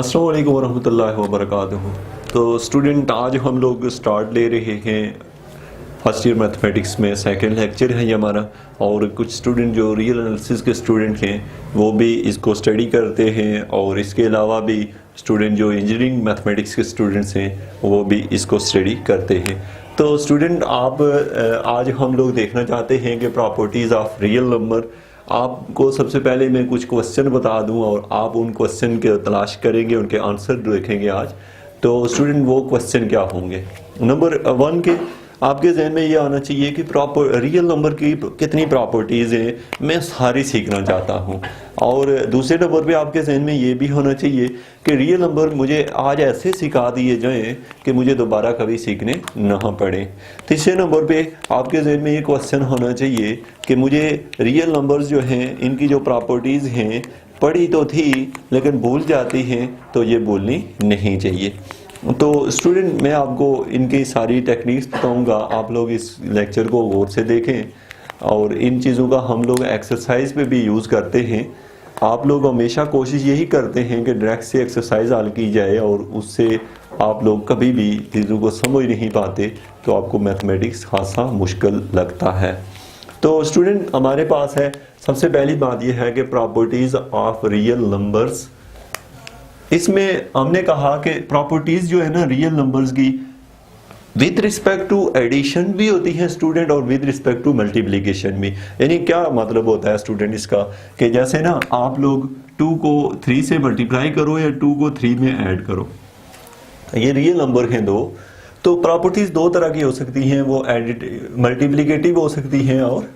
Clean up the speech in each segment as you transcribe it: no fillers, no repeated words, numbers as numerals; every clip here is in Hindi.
अस्सलाम वालेकुम वरहमतुल्लाहि वबरकातुहू। तो स्टूडेंट, आज हम लोग स्टार्ट ले रहे हैं फर्स्ट ईयर मैथमेटिक्स में। सेकंड लेक्चर है ये हमारा, और कुछ स्टूडेंट जो रियल एनालिसिस के स्टूडेंट हैं वो भी इसको स्टडी करते हैं, और इसके अलावा भी स्टूडेंट जो इंजीनियरिंग मैथमेटिक्स के स्टूडेंट्स हैं वो भी इसको स्टडी करते हैं। तो स्टूडेंट, आप आज हम लोग देखना चाहते हैं कि प्रॉपर्टीज़ ऑफ रियल नंबर। आपको सबसे पहले मैं कुछ क्वेश्चन बता दूं और आप उन क्वेश्चन के तलाश करेंगे, उनके आंसर देखेंगे आज। तो स्टूडेंट, वो क्वेश्चन क्या होंगे? नंबर 1 के आपके जहन में ये आना चाहिए कि रियल नंबर की कितनी प्रॉपर्टीज़ हैं, मैं सारी सीखना चाहता हूँ। और दूसरे नंबर पे आपके जहन में ये भी होना चाहिए कि रियल नंबर मुझे आज ऐसे सिखा दिए जाएं कि मुझे दोबारा कभी सीखने ना पड़े। तीसरे नंबर पे आपके जहन में ये क्वेश्चन होना चाहिए कि मुझे रियल नंबर्स जो हैं इनकी जो प्रॉपर्टीज़ हैं पढ़ी तो थी लेकिन भूल जाती हैं, तो ये भूलनी नहीं चाहिए। तो स्टूडेंट, मैं आपको इनकी सारी टेक्निक्स बताऊंगा, आप लोग इस लेक्चर को गौर से देखें। और इन चीज़ों का हम लोग एक्सरसाइज पे भी यूज़ करते हैं। आप लोग हमेशा कोशिश यही करते हैं कि डायरेक्ट से एक्सरसाइज हल की जाए, और उससे आप लोग कभी भी चीज़ों को समझ नहीं पाते, तो आपको मैथमेटिक्स खासा मुश्किल लगता है। तो स्टूडेंट, हमारे पास है, सबसे पहली बात यह है कि प्रॉपर्टीज़ ऑफ रियल नंबर्स। इसमें हमने कहा कि प्रॉपर्टीज जो है ना रियल नंबर्स की, विद रिस्पेक्ट टू एडिशन भी होती है स्टूडेंट, और विद रिस्पेक्ट टू मल्टीप्लिकेशन भी। यानी क्या मतलब होता है स्टूडेंट इसका, कि जैसे ना आप लोग 2 को 3 से मल्टीप्लाई करो या 2 को 3 में ऐड करो, ये रियल नंबर हैं दो। तो प्रॉपर्टीज दो तरह की हो सकती हैं, वो मल्टीप्लिकेटिव हो सकती हैं और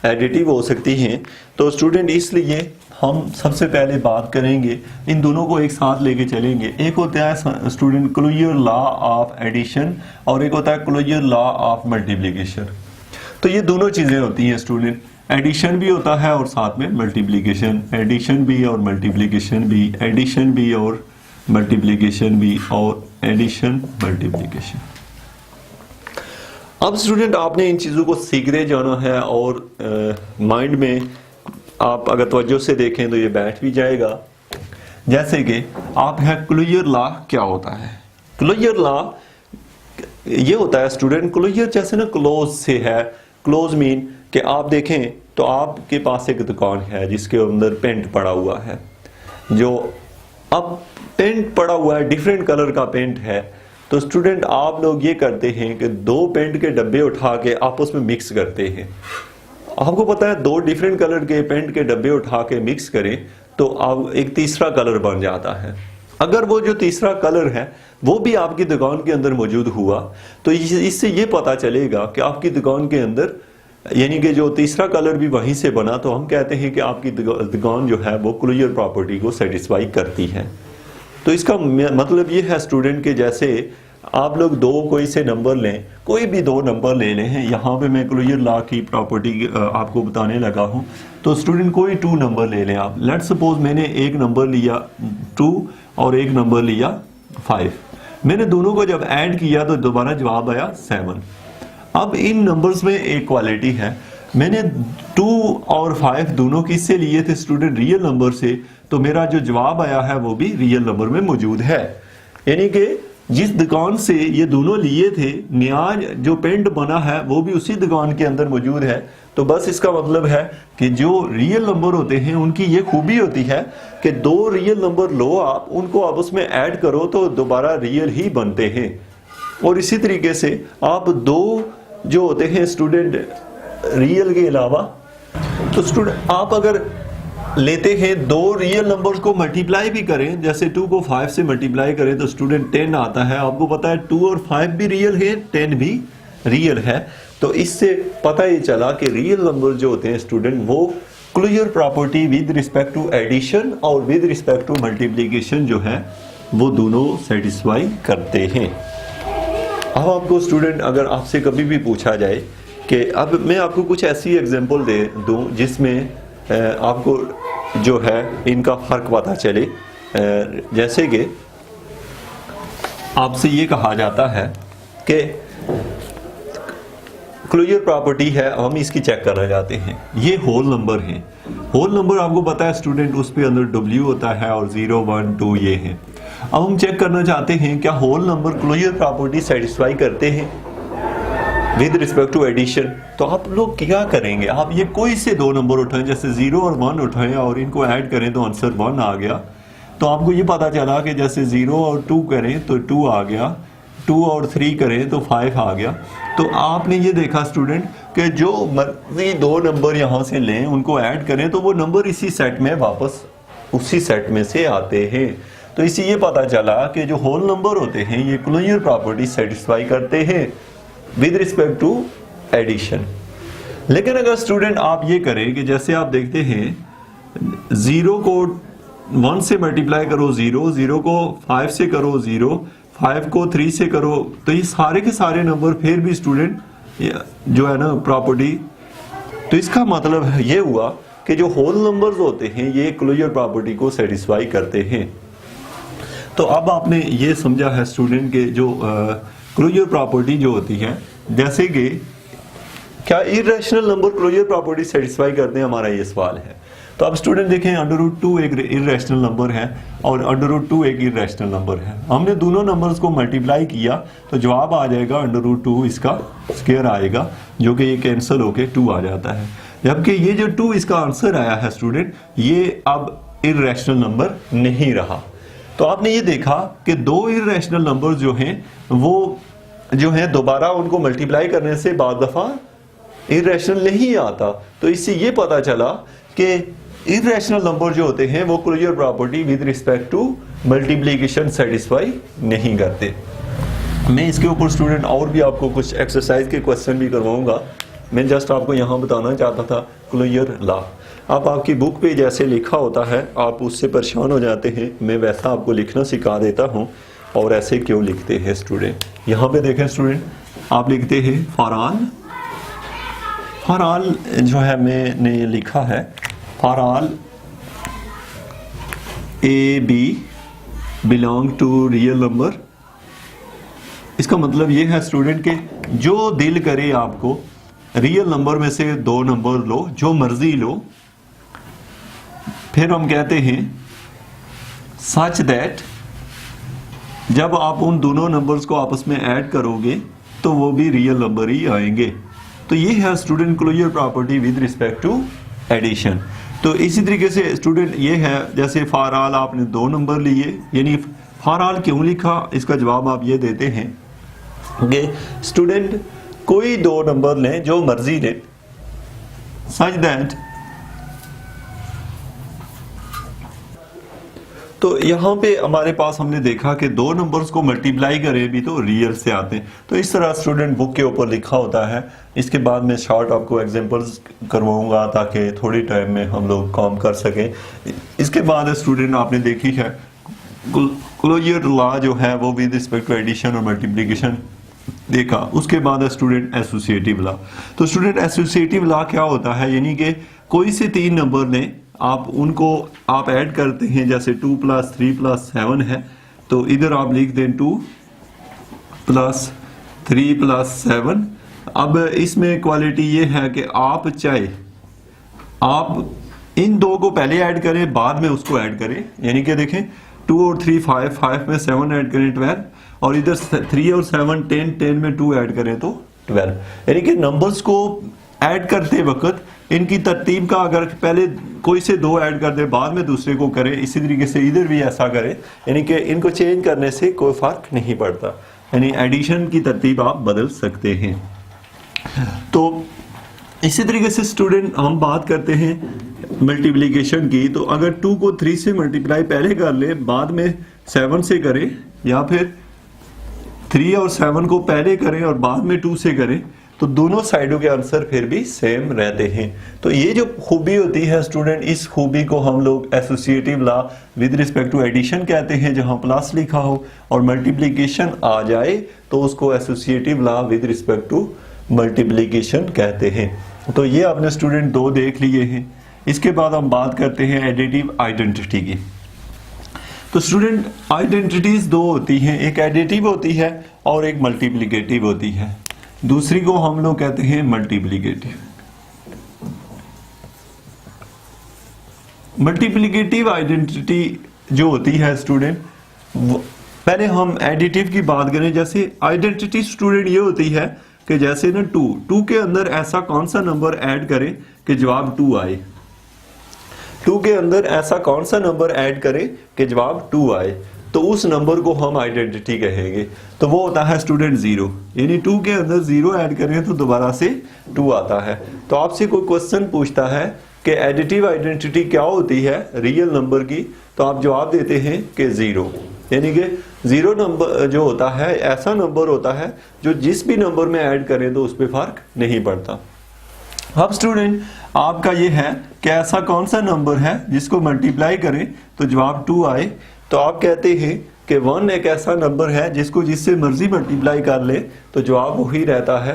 एडिटिव हो सकती हैं। तो स्टूडेंट, इसलिए हम सबसे पहले बात करेंगे, इन दोनों को एक साथ लेके चलेंगे। एक होता है student closure law of addition, और एक होता है क्लोजर लॉ ऑफ मल्टीप्लिकेशन। तो ये दोनों चीज़ें होती हैं स्टूडेंट, एडिशन भी होता है और साथ में मल्टीप्लिकेशन, एडिशन भी और मल्टीप्लिकेशन भी, एडिशन भी और मल्टीप्लिकेशन भी, और एडिशन मल्टीप्लिकेशन। अब स्टूडेंट, आपने इन चीज़ों को सीखते जाना है, और माइंड में आप अगर तवज्जो से देखें तो ये बैठ भी जाएगा। जैसे कि आप है क्लोजर लॉ क्या होता है? क्लोजर लॉ ये होता है स्टूडेंट, क्लोजर जैसे ना क्लोज से है। क्लोज मीन कि आप देखें तो आपके पास एक दुकान है जिसके अंदर पेंट पड़ा हुआ है, जो अब पेंट पड़ा हुआ है, डिफरेंट कलर का पेंट है। तो स्टूडेंट, आप लोग ये करते हैं कि 2 पेंट के डब्बे उठा के आपस में मिक्स करते हैं। आपको पता है 2 डिफरेंट कलर के पेंट के डब्बे उठा के मिक्स करें तो अब एक तीसरा कलर बन जाता है। अगर वो जो तीसरा कलर है वो भी आपकी दुकान के अंदर मौजूद हुआ, तो इससे ये पता चलेगा कि आपकी दुकान के अंदर, यानी कि जो तीसरा कलर भी वहीं से बना, तो हम कहते हैं कि आपकी दुकान जो है वो क्लोजर प्रॉपर्टी को सेटिस्फाई करती है। तो इसका मतलब ये है स्टूडेंट कि जैसे आप लोग 2 कोई से नंबर लें, कोई भी 2 नंबर ले लें हैं। यहाँ पे मैं क्लोजर लॉ की प्रॉपर्टी आपको बताने लगा हूँ। तो स्टूडेंट, कोई 2 नंबर ले लें आप। लेट्स सपोज मैंने एक नंबर लिया 2 और एक नंबर लिया 5। मैंने दोनों को जब ऐड किया तो दोबारा जवाब आया 7। अब इन नंबर्स में एक क्वालिटी है, मैंने 2 और 5 दोनों किससे लिए थे स्टूडेंट? रियल नंबर से। तो मेरा जो जवाब आया है वो भी रियल नंबर में मौजूद है। यानी कि जिस दुकान से ये दोनों लिए थे, नया जो पेंट बना है वो भी उसी दुकान के अंदर मौजूद है। तो बस इसका मतलब है कि जो रियल नंबर होते हैं उनकी ये खूबी होती है कि 2 रियल नंबर लो आप, उनको आप उसमें ऐड करो तो दोबारा रियल ही बनते हैं। और इसी तरीके से आप 2 जो होते हैं स्टूडेंट रियल के अलावा, तो स्टूडेंट आप अगर लेते हैं 2 रियल नंबर्स को मल्टीप्लाई भी करें, जैसे 2 को 5 से मल्टीप्लाई करें तो स्टूडेंट 10 आता है। आपको पता है 2 और 5 भी रियल है, 10 भी रियल है। तो इससे पता ये चला कि रियल नंबर जो होते हैं स्टूडेंट वो closure property with respect to addition और विद रिस्पेक्ट टू मल्टीप्लिकेशन जो है वो दोनों सेटिस्फाई करते हैं। अब आपको स्टूडेंट, अगर आपसे कभी भी पूछा जाए कि अब मैं आपको कुछ ऐसी एग्जांपल दे दूं जिसमें आपको जो है इनका फर्क पता चले। जैसे कि आपसे ये कहा जाता है कि क्लोजर प्रॉपर्टी है, हम इसकी चेक करना चाहते हैं। ये होल नंबर है, होल नंबर आपको पता है स्टूडेंट, उस पे अंदर W होता है और 0 1 2 ये है। अब हम चेक करना चाहते हैं क्या whole number closure property satisfy करते हैं विद रिस्पेक्ट टू एडिशन। तो आप लोग क्या करेंगे, आप ये कोई से दो नंबर उठाएं, जैसे 0 और 1 उठाएं और इनको ऐड करें तो आंसर 1 आ गया। तो आपको ये पता चला कि जैसे 0 और 2 करें तो 2 आ गया, 2 और 3 करें तो 5 आ गया। तो आपने ये देखा स्टूडेंट कि जो मर्जी दो नंबर यहाँ से लें उनको ऐड करें तो वो नंबर इसी सेट में वापस उसी सेट में से आते हैं। तो इसी ये पता चला कि जो होल नंबर होते हैं ये क्लोजर प्रॉपर्टी सेटिस्फाई करते हैं विद रिस्पेक्ट टू एडिशन। लेकिन अगर स्टूडेंट आप ये करें कि जैसे आप देखते हैं 0 को 1 से मल्टीप्लाई करो 0, 0 को 5 से करो 0, 5 को 3 से करो, तो ये सारे के सारे नंबर फिर भी स्टूडेंट जो है ना प्रॉपर्टी, तो इसका मतलब ये हुआ कि जो होल नंबर्स होते हैं ये क्लोजर प्रॉपर्टी को सेटिस्फाई करते हैं। तो अब आपने ये समझा है स्टूडेंट के जो क्लोजर प्रॉपर्टी जो होती है, जैसे कि क्या irrational number closure property satisfy करते हैं, हमारा ये सवाल है। तो अब स्टूडेंट देखें √2 एक इरेशनल नंबर है और √2 एक इरेशनल नंबर है। हमने दोनों नंबर्स को मल्टीप्लाई किया तो जवाब आ जाएगा √2 इसका स्क्वायर आएगा, जो कि ये कैंसिल होके 2 आ जाता है। जबकि ये जो 2 इसका आंसर आया है स्टूडेंट, ये अब इरेशनल नंबर नहीं रहा। तो आपने ये देखा कि दो इरेशनल नंबर जो हैं वो जो है दोबारा उनको मल्टीप्लाई करने से बाद दफा इरेशनल नहीं आता। तो इससे ये पता चला कि इरेशनल नंबर जो होते हैं वो closure property with respect to multiplication satisfy नहीं करते। मैं इसके ऊपर स्टूडेंट और भी आपको कुछ एक्सरसाइज के क्वेश्चन भी करवाऊंगा। मैं जस्ट आपको यहाँ बताना चाहता था क्लोजर लॉ। अब आपकी बुक पे जैसे लिखा होता है आप उससे परेशान हो जाते हैं, मैं वैसा आपको लिखना सिखा देता हूँ। और ऐसे क्यों लिखते हैं स्टूडेंट, यहाँ पे देखें स्टूडेंट, आप लिखते हैं फॉर ऑल जो है मैंने लिखा है for all AB belong to real number. इसका मतलब ये है स्टूडेंट के जो दिल करे आपको रियल नंबर में से दो नंबर लो, जो मर्जी लो। फिर हम कहते हैं सच दैट जब आप उन दोनों नंबर्स को आपस में ऐड करोगे तो वो भी रियल नंबर ही आएंगे। तो ये है student closure property with respect to addition. तो इसी तरीके से स्टूडेंट ये है जैसे फॉर ऑल आपने दो नंबर लिए, यानी फॉर ऑल क्यों लिखा, इसका जवाब आप ये देते हैं कि स्टूडेंट कोई दो नंबर लें जो मर्जी लें, सच दैट तो यहाँ पे हमारे पास हमने देखा कि दो नंबर्स को मल्टीप्लाई करें भी तो रियल से आते हैं। तो इस तरह स्टूडेंट बुक के ऊपर लिखा होता है। इसके बाद मैं शॉर्ट आपको एग्जांपल्स करवाऊंगा ताकि थोड़ी टाइम में हम लोग काम कर सकें। इसके बाद स्टूडेंट आपने देखी है क्लोजर लॉ जो है वो विद रिस्पेक्ट टू एडिशन और मल्टीप्लिकेशन देखा। उसके बाद स्टूडेंट एसोसिएटिव लॉ। तो स्टूडेंट एसोसिएटिव लॉ क्या होता है, यानी कि कोई से तीन नंबर लें, आप उनको आप ऐड करते हैं, जैसे 2 + 3 + 7 है तो इधर आप लिख दें 2 + 3 + 7। अब इसमें क्वालिटी ये है कि आप चाहे आप इन दो को पहले ऐड करें बाद में उसको ऐड करें, यानी कि देखें 2 और 3 5, 5 में 7 ऐड करें 12, और इधर 3 और 7 10, 10 में 2 ऐड करें तो 12। यानी कि नंबर्स को ऐड करते वक्त इनकी तरतीब का अगर पहले कोई से दो ऐड कर दे बाद में दूसरे को करें, इसी तरीके से इधर भी ऐसा करें, यानी कि इनको चेंज करने से कोई फर्क नहीं पड़ता, यानी एडिशन की तरतीब आप बदल सकते हैं। तो इसी तरीके से स्टूडेंट हम बात करते हैं मल्टीप्लिकेशन की। तो अगर 2 को 3 से मल्टीप्लाई पहले कर ले बाद में 7 से करें, या फिर 3 और 7 को पहले करें और बाद में 2 से करें, तो दोनों साइडों के आंसर फिर भी सेम रहते हैं। तो ये जो खूबी होती है स्टूडेंट, इस खूबी को हम लोग associative law with respect to addition कहते हैं, जहां प्लस लिखा हो और मल्टीप्लिकेशन आ जाए तो उसको associative law with respect to multiplication कहते हैं। तो ये आपने स्टूडेंट दो देख लिए हैं। इसके बाद हम बात करते हैं एडिटिव आइडेंटिटी की। तो स्टूडेंट आइडेंटिटीज दो होती हैं, एक एडिटिव होती है और एक मल्टीप्लिकेटिव होती है। दूसरी को हम लोग कहते हैं मल्टीप्लिकेटिव। मल्टीप्लिकेटिव आइडेंटिटी जो होती है स्टूडेंट, पहले हम एडिटिव की बात करें, जैसे आइडेंटिटी स्टूडेंट ये होती है कि जैसे ना 2 के अंदर ऐसा कौन सा नंबर ऐड करें कि जवाब 2 आए। 2 के अंदर ऐसा कौन सा नंबर ऐड करें कि जवाब 2 आए, तो उस नंबर को हम आइडेंटिटी कहेंगे। तो वो होता है स्टूडेंट 0, यानी 2 के अंदर 0 ऐड करें तो दोबारा से 2 आता है। तो आपसे कोई क्वेश्चन पूछता है कि एडिटिव आइडेंटिटी क्या होती है रियल नंबर की, तो आप जवाब देते हैं कि 0, यानी कि 0 नंबर जो होता है ऐसा नंबर होता है जो जिस भी नंबर में ऐड करें तो उस पर फर्क नहीं पड़ता। अब स्टूडेंट आपका ये है कि ऐसा कौन सा नंबर है जिसको मल्टीप्लाई करें तो जवाब 2 आए, तो आप कहते हैं कि 1 एक ऐसा नंबर है जिसको जिससे मर्जी मल्टीप्लाई कर ले तो जवाब वही रहता है।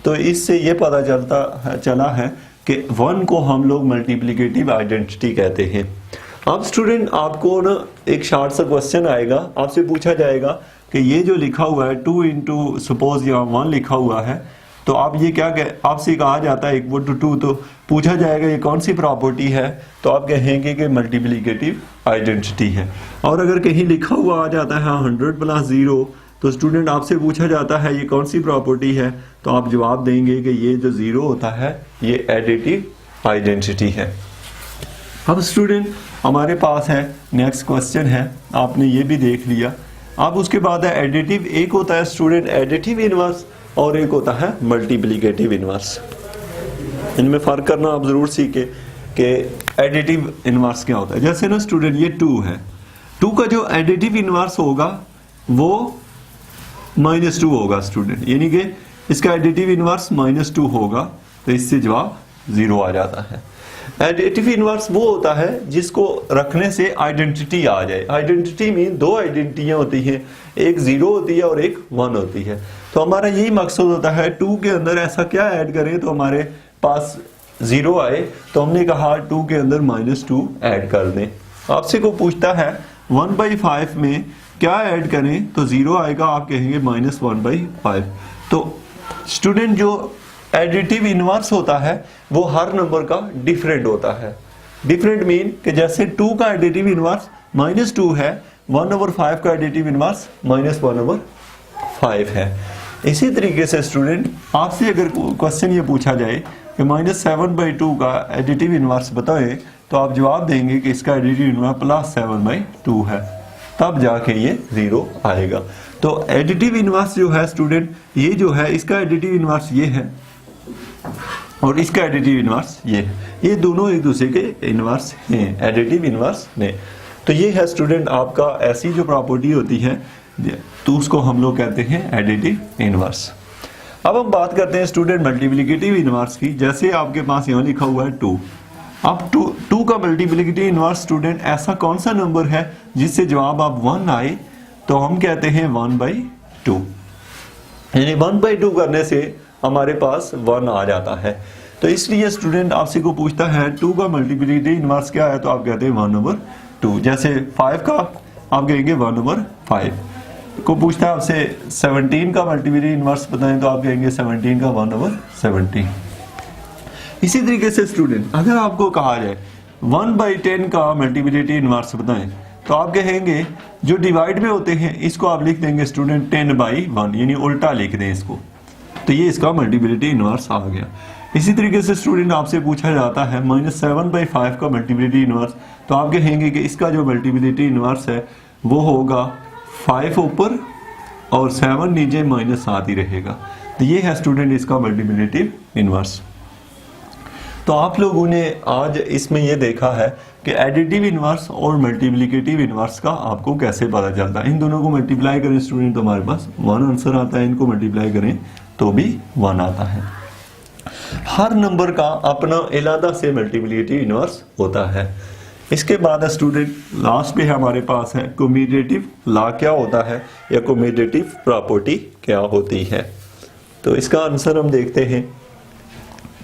तो इससे ये पता चला है कि 1 को हम लोग मल्टीप्लिकेटिव आइडेंटिटी कहते हैं। अब स्टूडेंट आपको ना एक शॉर्ट सा क्वेश्चन आएगा, आपसे पूछा जाएगा कि ये जो लिखा हुआ है 2 इंटू सपोज यहाँ 1 लिखा हुआ है, तो आप ये क्या आपसे कहा जाता है 1/2, तो पूछा जाएगा ये कौन सी प्रॉपर्टी है, तो आप कहेंगे कि मल्टीप्लिकेटिव आइडेंटिटी है। और अगर कहीं लिखा हुआ आ जाता है 100 + 0, तो स्टूडेंट आपसे पूछा जाता है ये कौन सी प्रॉपर्टी है, तो आप जवाब देंगे कि ये जो 0 होता है ये एडिटिव आइडेंटिटी है। अब स्टूडेंट हमारे पास है नेक्स्ट क्वेश्चन है, आपने ये भी देख लिया। अब उसके बाद है एडिटिव, एक होता है स्टूडेंट एडिटिव इनवर्स और एक होता है मल्टीप्लिकेटिव इनवर्स। इनमें फर्क करना आप जरूर सीखे कि एडिटिव इनवर्स क्या होता है। जैसे ना स्टूडेंट ये 2 है, 2 का जो एडिटिव इनवर्स होगा वो -2 होगा स्टूडेंट, यानी कि इसका एडिटिव इनवर्स -2 होगा, तो इससे जवाब 0 आ जाता है। एडिटिव इनवर्स वो होता है जिसको रखने से आइडेंटिटी आ जाए। आइडेंटिटी मीन 2 आइडेंटिटियां होती हैं, एक 0 होती है और एक 1 होती है। तो हमारा यही मकसद होता है 2 के अंदर ऐसा क्या ऐड करें तो हमारे पास 0 आए, तो हमने कहा 2 के अंदर -2 ऐड कर दें। आपसे को पूछता है 1/5 में क्या ऐड करें तो 0 आएगा, आप कहेंगे -1/5। तो स्टूडेंट जो एडिटिव इनवर्स होता है वो हर नंबर का डिफरेंट होता है। डिफरेंट मीन कि जैसे 2 का एडिटिव इनवर्स -2 है, 1/5 का एडिटिव इनवर्स -1/5 है। इसी तरीके से स्टूडेंट आपसे अगर क्वेश्चन ये पूछा जाए कि -7/2 का एडिटिव इनवर्स बताएं, तो आप जवाब देंगे कि इसका एडिटिव इनवर्स +7/2 है, तब जाके ये 0 आएगा। तो एडिटिव इनवर्स जो है स्टूडेंट, ये जो है इसका एडिटिव इनवर्स ये है और इसका एडिटिव इनवर्स ये है, ये दोनों एक दूसरे के इनवर्स हैं, एडिटिव इनवर्स ने। तो ये है स्टूडेंट आपका ऐसी जो प्रॉपर्टी होती है तो उसको हम लोग कहते हैं एडिटिव इनवर्स। अब हम बात करते हैं स्टूडेंट मल्टीप्लिकेटिव इनवर्स की। जैसे आपके पास यहाँ लिखा हुआ है 2, अब 2 का मल्टीप्लिकेटिव इनवर्स स्टूडेंट ऐसा कौन सा नंबर है जिससे जवाब आप 1 आए, तो हम कहते हैं 1/2, यानी 1/2 करने से हमारे पास 1 आ जाता है। तो इसलिए स्टूडेंट आपसे को पूछता है 2 का मल्टीप्लिकेटिव इनवर्स क्या है, तो आप कहते हैं 1/2। जैसे 5 का आप कहेंगे 1/5। को पूछता है आपसे 17 का मल्टीप्लिकेटिव इनवर्स बताएं, तो आप कहेंगे 17 का 1/17। इसी तरीके से स्टूडेंट अगर आपको कहा जाए 1/10 का मल्टीप्लिकेटिव इनवर्स बताएं, तो आप कहेंगे जो डिवाइड में होते हैं इसको आप लिख देंगे स्टूडेंट 10/1, यानी उल्टा लिख दें इसको, तो ये इसका मल्टीप्लिकेटिव इनवर्स आ गया। इसी तरीके से स्टूडेंट आपसे पूछा जाता है -7/5 का मल्टीप्लिकेटिव इनवर्स, तो आप कहेंगे कि इसका जो मल्टीप्लिकेटिव इनवर्स है वो होगा 5 ऊपर और 7 नीचे -7 ही रहेगा। तो ये है स्टूडेंट इसका मल्टीप्लिकेटिव इनवर्स। तो आप लोगों ने आज इसमें ये देखा है कि एडिटिव इनवर्स और मल्टीप्लिकेटिव इनवर्स का आपको कैसे पता चलता है। इन दोनों को मल्टीप्लाई करें स्टूडेंट तो हमारे पास 1 आंसर आता है, इनको मल्टीप्लाई करें तो भी 1 आता है। हर नंबर का अपना अलग से मल्टीप्लिकेटिव इनवर्स होता है। इसके बाद स्टूडेंट लास्ट पे हमारे पास है कम्यूटेटिव लॉ क्या होता है या कम्यूटेटिव प्रॉपर्टी क्या होती है। तो इसका आंसर हम देखते हैं।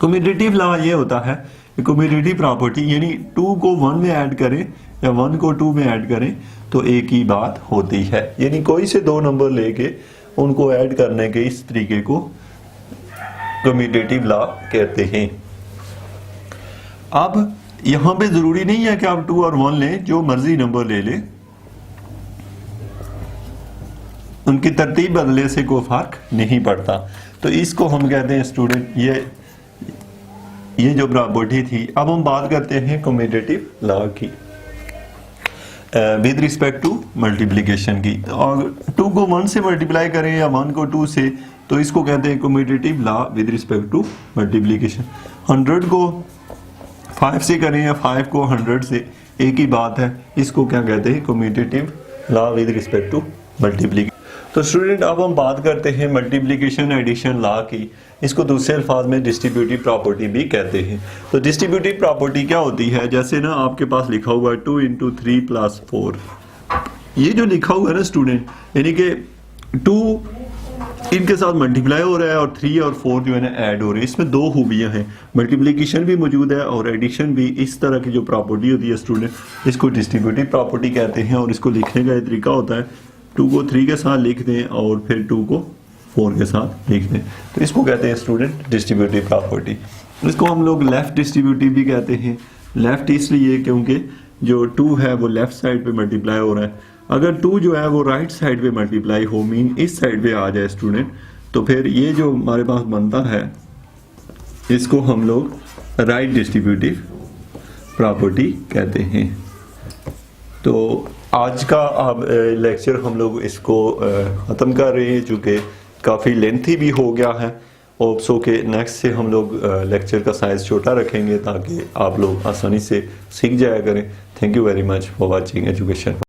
कम्यूटेटिव लॉ ये होता है कम्यूटेटिव प्रॉपर्टी, यानी 2 को 1 में ऐड करें या 1 को 2 में ऐड करें तो एक ही बात होती है, यानी कोई से 2 नंबर लेके उनको ऐड करने के इस तरीके को कम्यूटेटिव लॉ कहते हैं। अब यहां पे जरूरी नहीं है कि आप 2 और 1 लें, जो मर्जी नंबर ले लें। उनकी तरतीब बदलने से कोई फर्क नहीं पड़ता। तो इसको हम कहते हैं स्टूडेंट, ये जो प्रॉपर्टी थी। अब हम बात करते हैं कम्यूटेटिव लॉ की विद रिस्पेक्ट टू मल्टीप्लिकेशन की। और 2 को 1 से मल्टीप्लाई करें या 1 को 2 से, तो इसको कहते हैं commutative law with respect to multiplication. 100 को 5 से करें या 5 को 100 से, एक ही बात है। इसको क्या कहते हैं, commutative law with respect to multiplication. तो स्टूडेंट अब हम बात करते हैं मल्टीप्लिकेशन एडिशन लॉ की। इसको दूसरे अल्फाज में डिस्ट्रीब्यूटिव प्रॉपर्टी भी कहते हैं। तो डिस्ट्रीब्यूटिव प्रॉपर्टी क्या होती है, जैसे ना आपके पास लिखा हुआ है 2 × 3 + 4। ये जो लिखा हुआ है ना स्टूडेंट, यानी कि 2 इनके साथ मल्टीप्लाई हो रहा है और 3 और 4 जो है ना ऐड हो रहे हैं। इसमें 2 खूबियां हैं, मल्टीप्लिकेशन भी मौजूद है और एडिशन भी। इस तरह की जो प्रॉपर्टी होती है स्टूडेंट, इसको डिस्ट्रीब्यूटिव प्रॉपर्टी कहते हैं। और इसको लिखने का तरीका होता है 2 को 3 के साथ लिख दें और फिर 2 को 4 के साथ लिख दें। तो इसको कहते हैं स्टूडेंट डिस्ट्रीब्यूटिव प्रॉपर्टी। इसको हम लोग लेफ्ट डिस्ट्रीब्यूटिव भी कहते हैं। लेफ्ट इसलिए क्योंकि जो 2 है वो लेफ्ट साइड पे मल्टीप्लाई हो रहा है। अगर 2 जो है वो राइट साइड पे मल्टीप्लाई हो, मीन इस साइड पे आ जाए स्टूडेंट, तो फिर ये जो हमारे पास बनता है इसको हम लोग राइट डिस्ट्रीब्यूटिव प्रॉपर्टी कहते हैं। तो आज का अब लेक्चर हम लोग इसको ख़त्म कर रहे हैं, चूँकि काफ़ी लेंथी भी हो गया है। और सो के नेक्स्ट से हम लोग लेक्चर का साइज़ छोटा रखेंगे ताकि आप लोग आसानी से सीख जाया करें। Thank you very much for watching education.